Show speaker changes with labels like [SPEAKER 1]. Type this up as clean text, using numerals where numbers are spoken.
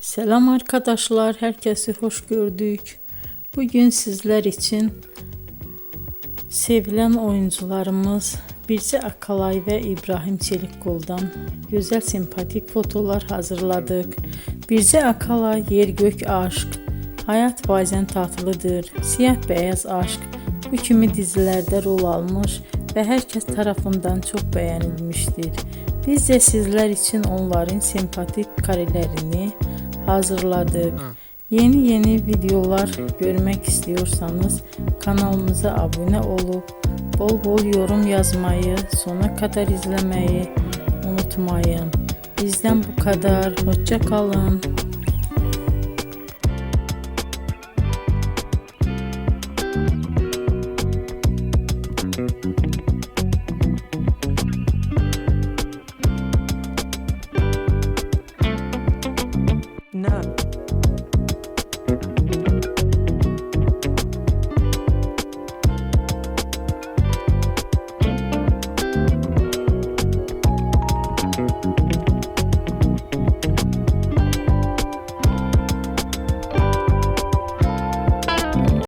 [SPEAKER 1] Selam arkadaşlar, herkesi hoş gördük. Bugün sizler için sevilen oyuncularımız Birce Akalay ve İbrahim Çelikkol'dan güzel sempatik fotolar hazırladık. Birce Akalay yer gök aşk, hayat bazen tatlıdır, siyah beyaz aşk bu kimi dizilerde rol almış ve herkes tarafından çok beğenilmiştir. Biz de sizler için onların sempatik karelerini hazırladık. Yeni videolar görmek istiyorsanız kanalımıza abone olup bol bol yorum yazmayı, sona kadar izlemeyi unutmayın. Bizden bu kadar. Hoşça kalın.